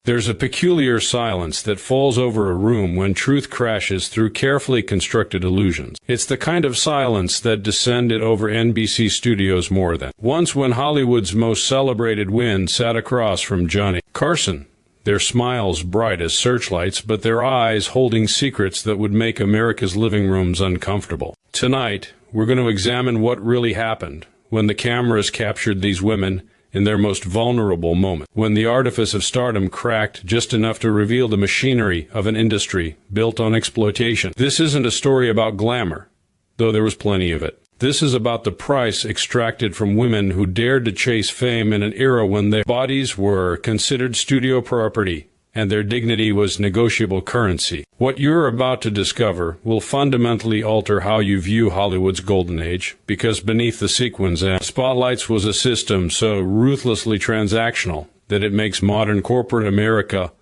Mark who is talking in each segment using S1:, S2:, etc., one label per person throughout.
S1: There's a peculiar silence that falls over a room when truth crashes through carefully constructed illusions. It's the kind of silence that descended over NBC studios more than once when Hollywood's most celebrated win sat across from Johnny Carson, their smiles bright as searchlights, but their eyes holding secrets that would make America's living rooms uncomfortable. Tonight, we're going to examine what really happened when the cameras captured these women in their most vulnerable moment, when the artifice of stardom cracked just enough to reveal the machinery of an industry built on exploitation. This isn't a story about glamour, though there was plenty of it. This is about the price extracted from women who dared to chase fame in an era when their bodies were considered studio property and their dignity was negotiable currency. What you're about to discover will fundamentally alter how you view Hollywood's golden age, because beneath the sequins and spotlights was a system so ruthlessly transactional that it makes modern corporate America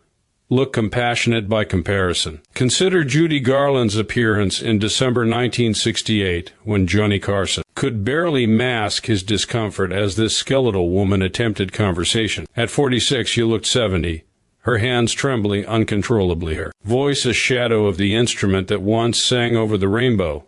S1: look compassionate by comparison. Consider Judy Garland's appearance in December 1968 when Johnny Carson could barely mask his discomfort as this skeletal woman attempted conversation. At 46, she looked 70. Her hands trembling uncontrollably, her voice a shadow of the instrument that once sang over the rainbow.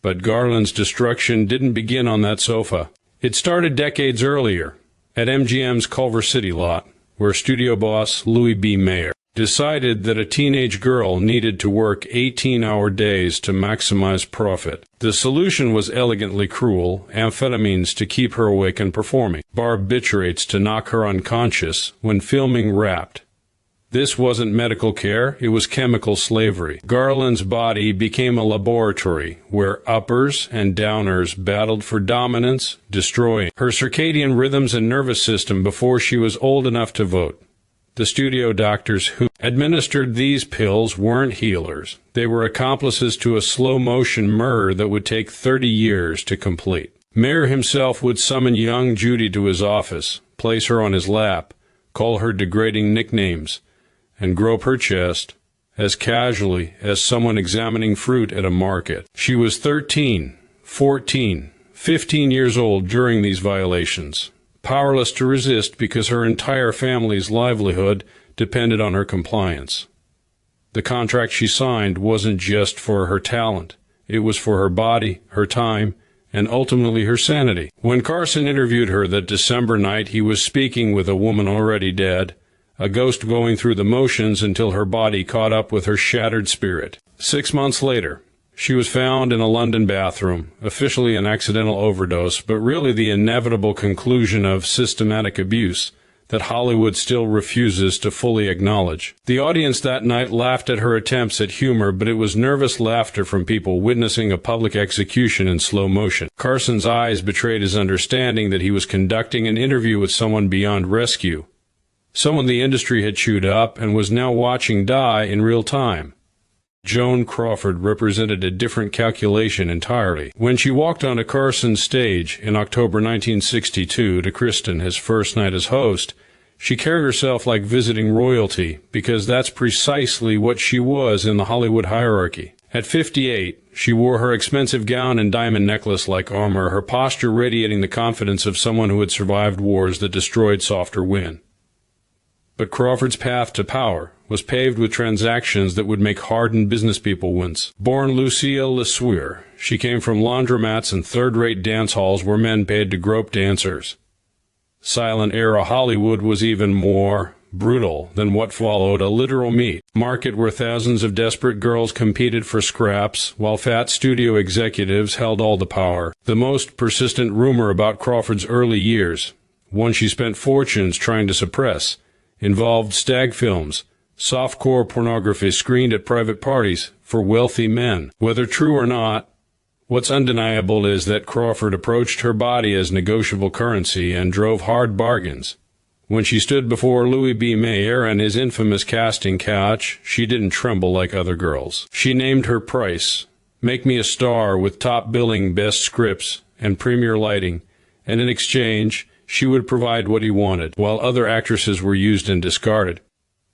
S1: But Garland's destruction didn't begin on that sofa. It started decades earlier, at MGM's Culver City lot, where studio boss Louis B. Mayer decided that a teenage girl needed to work 18-hour days to maximize profit. The solution was elegantly cruel: amphetamines to keep her awake and performing, barbiturates to knock her unconscious when filming Wrapped. This wasn't medical care, it was chemical slavery. Garland's body became a laboratory where uppers and downers battled for dominance, destroying her circadian rhythms and nervous system before she was old enough to vote. The studio doctors who administered these pills weren't healers. They were accomplices to a slow-motion murder that would take 30 years to complete. Mayer himself would summon young Judy to his office, place her on his lap, call her degrading nicknames, and grope her chest as casually as someone examining fruit at a market. She was 13, 14, 15 years old during these violations, powerless to resist because her entire family's livelihood depended on her compliance. The contract she signed wasn't just for her talent. It was for her body, her time, and ultimately her sanity. When Carson interviewed her that December night, he was speaking with a woman already dead, a ghost going through the motions until her body caught up with her shattered spirit. 6 months later, she was found in a London bathroom, officially an accidental overdose, but really the inevitable conclusion of systematic abuse that Hollywood still refuses to fully acknowledge. The audience that night laughed at her attempts at humor, but it was nervous laughter from people witnessing a public execution in slow motion. Carson's eyes betrayed his understanding that he was conducting an interview with someone beyond rescue, someone the industry had chewed up and was now watching die in real time. Joan Crawford represented a different calculation entirely. When she walked onto Carson's stage in October 1962 to christen his first night as host, she carried herself like visiting royalty, because that's precisely what she was in the Hollywood hierarchy. At 58, she wore her expensive gown and diamond necklace like armor, her posture radiating the confidence of someone who had survived wars that destroyed softer women. But Crawford's path to power was paved with transactions that would make hardened business people wince. Born Lucille LeSueur, she came from laundromats and third-rate dance halls where men paid to grope dancers. Silent-era Hollywood was even more brutal than what followed, a literal meat market where thousands of desperate girls competed for scraps, while fat studio executives held all the power. The most persistent rumor about Crawford's early years, one she spent fortunes trying to suppress, involved stag films, softcore pornography screened at private parties for wealthy men. Whether true or not, what's undeniable is that Crawford approached her body as negotiable currency and drove hard bargains. When she stood before Louis B. Mayer and his infamous casting couch, she didn't tremble like other girls. She named her price: make me a star with top billing, best scripts, and premier lighting, and in exchange, she would provide what he wanted, while other actresses were used and discarded.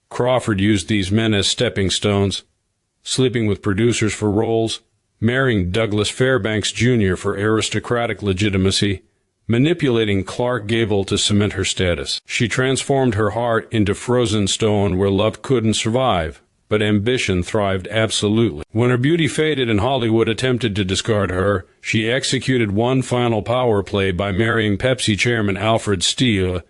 S1: Crawford used these men as stepping stones, sleeping with producers for roles, marrying Douglas Fairbanks Jr. for aristocratic legitimacy, manipulating Clark Gable to cement her status. She transformed her heart into frozen stone where love couldn't survive, but ambition thrived absolutely. When her beauty faded and Hollywood attempted to discard her, she executed one final power play by marrying Pepsi chairman Alfred Steele,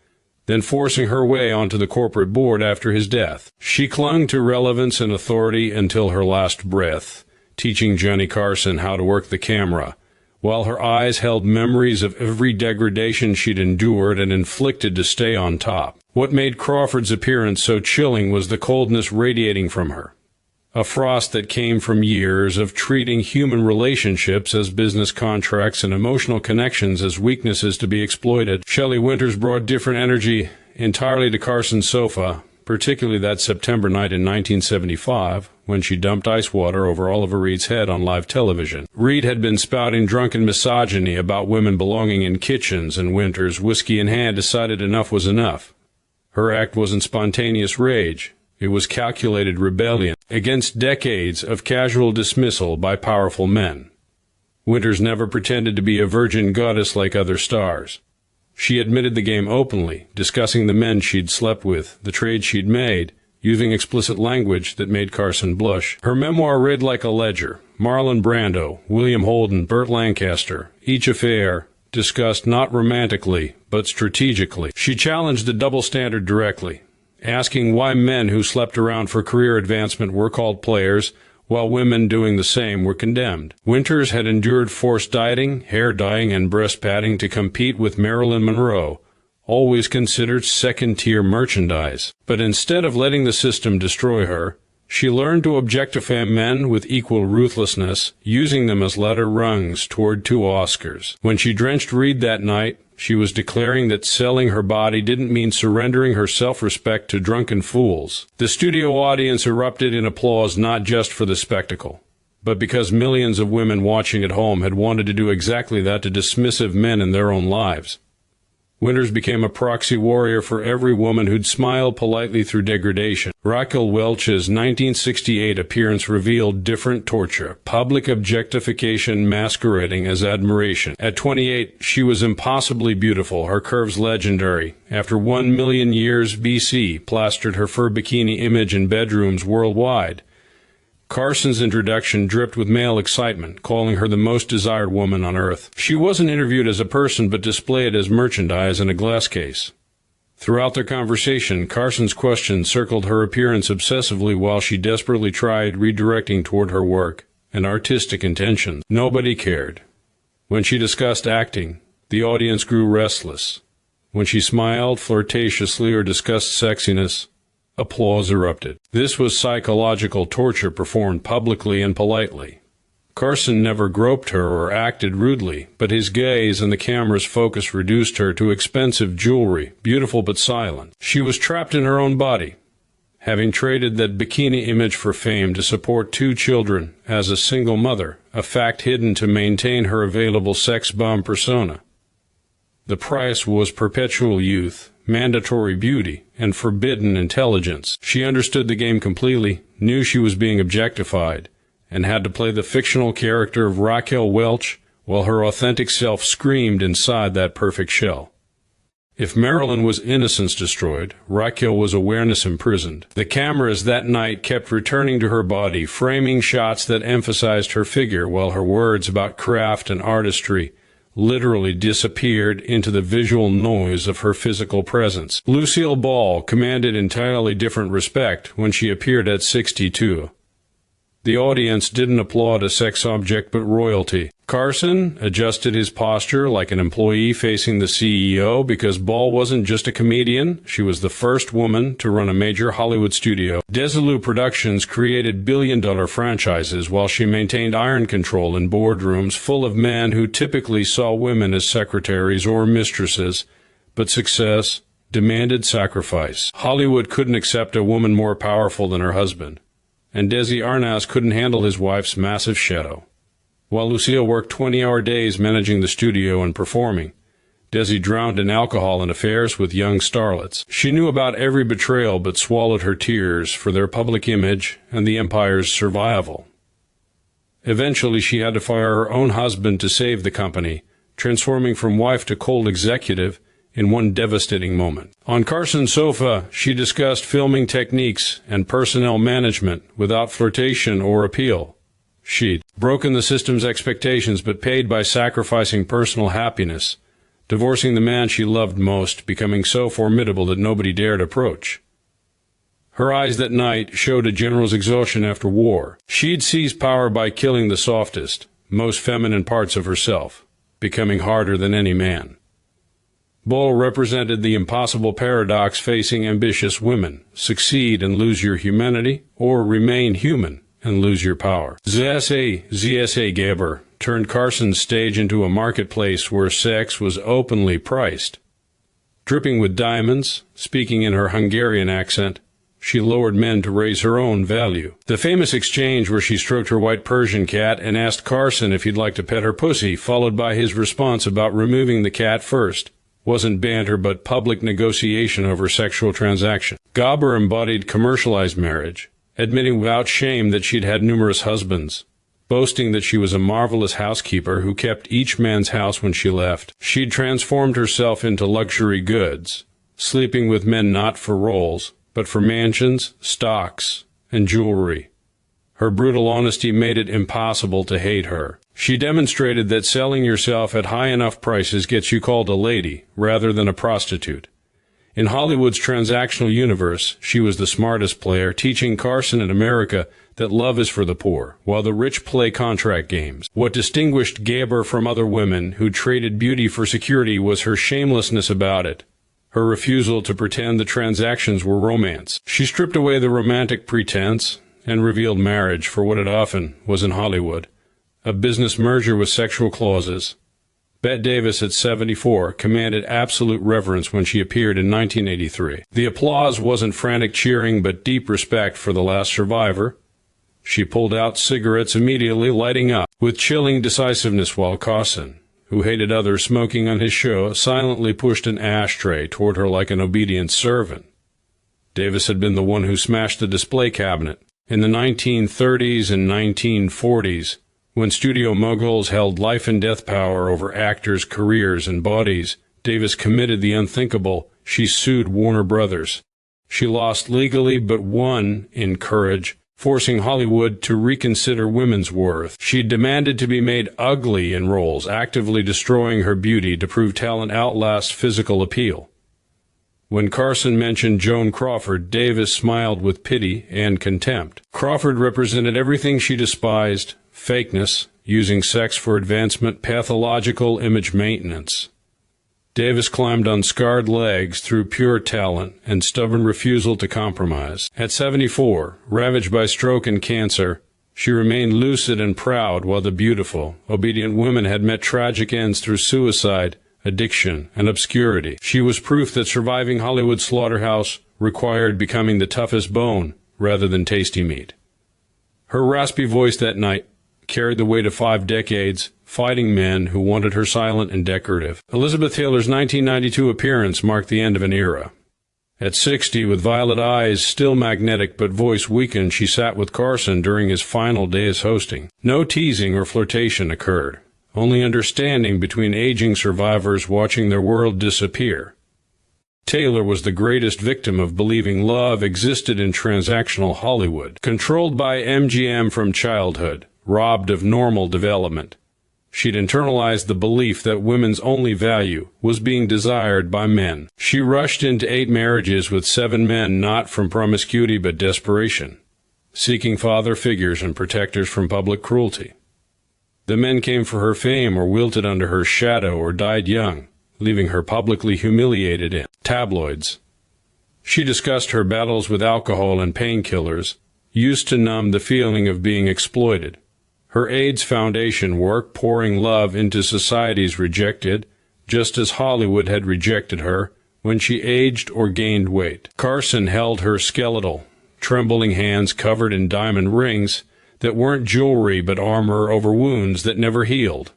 S1: then forcing her way onto the corporate board after his death. She clung to relevance and authority until her last breath, teaching Johnny Carson how to work the camera, while her eyes held memories of every degradation she'd endured and inflicted to stay on top. What made Crawford's appearance so chilling was the coldness radiating from her, a frost that came from years of treating human relationships as business contracts and emotional connections as weaknesses to be exploited. Shelley Winters brought different energy entirely to Carson's sofa, particularly that September night in 1975, when she dumped ice water over Oliver Reed's head on live television. Reed had been spouting drunken misogyny about women belonging in kitchens, and Winters, whiskey in hand, decided enough was enough. Her act wasn't spontaneous rage. It was calculated rebellion against decades of casual dismissal by powerful men. Winters never pretended to be a virgin goddess like other stars. She admitted the game openly, discussing the men she'd slept with, the trade she'd made, using explicit language that made Carson blush. Her memoir read like a ledger. Marlon Brando, William Holden, Burt Lancaster, each affair discussed not romantically, but strategically. She challenged the double standard directly, asking why men who slept around for career advancement were called players, while women doing the same were condemned. Winters had endured forced dieting, hair dyeing, and breast padding to compete with Marilyn Monroe, always considered second-tier merchandise. But instead of letting the system destroy her, she learned to objectify men with equal ruthlessness, using them as ladder rungs toward 2 Oscars. When she drenched Reed that night, she was declaring that selling her body didn't mean surrendering her self-respect to drunken fools. The studio audience erupted in applause not just for the spectacle, but because millions of women watching at home had wanted to do exactly that to dismissive men in their own lives. Winters became a proxy warrior for every woman who'd smiled politely through degradation. Raquel Welch's 1968 appearance revealed different torture, public objectification masquerading as admiration. At 28, she was impossibly beautiful, her curves legendary. After 1 million years BC plastered her fur bikini image in bedrooms worldwide. Carson's introduction dripped with male excitement, calling her the most desired woman on earth. She wasn't interviewed as a person, but displayed as merchandise in a glass case. Throughout their conversation, Carson's questions circled her appearance obsessively while she desperately tried redirecting toward her work and artistic intentions. Nobody cared. When she discussed acting, the audience grew restless. When she smiled flirtatiously or discussed sexiness, applause erupted. This was psychological torture performed publicly and politely. Carson never groped her or acted rudely, but his gaze and the camera's focus reduced her to expensive jewelry, beautiful but silent. She was trapped in her own body, having traded that bikini image for fame to support 2 children as a single mother, a fact hidden to maintain her available sex bomb persona. The price was perpetual youth, mandatory beauty, and forbidden intelligence. She understood the game completely, knew she was being objectified, and had to play the fictional character of Raquel Welch while her authentic self screamed inside that perfect shell. If Marilyn was innocence destroyed, Raquel was awareness imprisoned. The cameras that night kept returning to her body, framing shots that emphasized her figure, while her words about craft and artistry literally disappeared into the visual noise of her physical presence. Lucille Ball commanded entirely different respect when she appeared at 62. The audience didn't applaud a sex object but royalty. Carson adjusted his posture like an employee facing the CEO because Ball wasn't just a comedian, she was the first woman to run a major Hollywood studio. Desilu Productions created billion-dollar franchises while she maintained iron control in boardrooms full of men who typically saw women as secretaries or mistresses, but success demanded sacrifice. Hollywood couldn't accept a woman more powerful than her husband, and Desi Arnaz couldn't handle his wife's massive shadow. While Lucille worked 20-hour days managing the studio and performing, Desi drowned in alcohol and affairs with young starlets. She knew about every betrayal but swallowed her tears for their public image and the empire's survival. Eventually, she had to fire her own husband to save the company, transforming from wife to cold executive in one devastating moment. On Carson's sofa, she discussed filming techniques and personnel management without flirtation or appeal. She'd broken the system's expectations but paid by sacrificing personal happiness, divorcing the man she loved most, becoming so formidable that nobody dared approach. Her eyes that night showed a general's exhaustion after war. She'd seized power by killing the softest, most feminine parts of herself, becoming harder than any man. Bull represented the impossible paradox facing ambitious women: succeed and lose your humanity, or remain human and lose your power. ZSA Gabor turned Carson's stage into a marketplace where sex was openly priced. Dripping with diamonds, speaking in her Hungarian accent, she lured men to raise her own value. The famous exchange where she stroked her white Persian cat and asked Carson if he'd like to pet her pussy, followed by his response about removing the cat first, wasn't banter but public negotiation over sexual transaction. Gabor embodied commercialized marriage, admitting without shame that she'd had numerous husbands, boasting that she was a marvelous housekeeper who kept each man's house when she left. She'd transformed herself into luxury goods, sleeping with men not for roles, but for mansions, stocks, and jewelry. Her brutal honesty made it impossible to hate her. She demonstrated that selling yourself at high enough prices gets you called a lady rather than a prostitute. In Hollywood's transactional universe, she was the smartest player, teaching Carson and America that love is for the poor, while the rich play contract games. What distinguished Gabor from other women who traded beauty for security was her shamelessness about it, her refusal to pretend the transactions were romance. She stripped away the romantic pretense and revealed marriage for what it often was in Hollywood: a business merger with sexual clauses. Bette Davis, at 74, commanded absolute reverence when she appeared in 1983. The applause wasn't frantic cheering, but deep respect for the last survivor. She pulled out cigarettes, immediately lighting up with chilling decisiveness, while Carson, who hated others smoking on his show, silently pushed an ashtray toward her like an obedient servant. Davis had been the one who smashed the display cabinet. In the 1930s and 1940s, when studio moguls held life-and-death power over actors' careers and bodies, Davis committed the unthinkable. She sued Warner Brothers. She lost legally but won in courage, forcing Hollywood to reconsider women's worth. She demanded to be made ugly in roles, actively destroying her beauty to prove talent outlasts physical appeal. When Carson mentioned Joan Crawford, Davis smiled with pity and contempt. Crawford represented everything she despised: fakeness, using sex for advancement, pathological image maintenance. Davis climbed on scarred legs through pure talent and stubborn refusal to compromise. At 74, ravaged by stroke and cancer, she remained lucid and proud, while the beautiful, obedient women had met tragic ends through suicide, addiction, and obscurity. She was proof that surviving Hollywood's slaughterhouse required becoming the toughest bone rather than tasty meat. Her raspy voice that night carried the weight of 5 decades, fighting men who wanted her silent and decorative. Elizabeth Taylor's 1992 appearance marked the end of an era. At 60, with violet eyes still magnetic but voice weakened, she sat with Carson during his final day as hosting. No teasing or flirtation occurred, only understanding between aging survivors watching their world disappear. Taylor was the greatest victim of believing love existed in transactional Hollywood, controlled by MGM from childhood, robbed of normal development. She'd internalized the belief that women's only value was being desired by men. She rushed into 8 marriages with 7 men, not from promiscuity but desperation, seeking father figures and protectors from public cruelty. The men came for her fame or wilted under her shadow or died young, leaving her publicly humiliated in tabloids. She discussed her battles with alcohol and painkillers, used to numb the feeling of being exploited. Her AIDS Foundation work, pouring love into societies rejected, just as Hollywood had rejected her when she aged or gained weight. Carson held her skeletal, trembling hands covered in diamond rings that weren't jewelry but armor over wounds that never healed.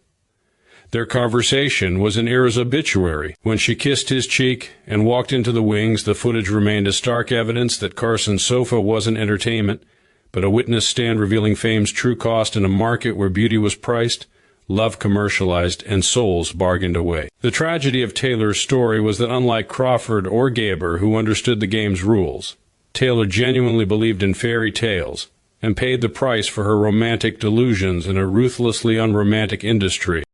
S1: Their conversation was an era's obituary. When she kissed his cheek and walked into the wings, the footage remained as stark evidence that Carson's sofa wasn't entertainment, but a witness stand revealing fame's true cost in a market where beauty was priced love commercialized, and souls bargained away. The tragedy of Taylor's story was that unlike Crawford or Gaber, who understood the game's rules, Taylor genuinely believed in fairy tales and paid the price for her romantic delusions in a ruthlessly unromantic industry.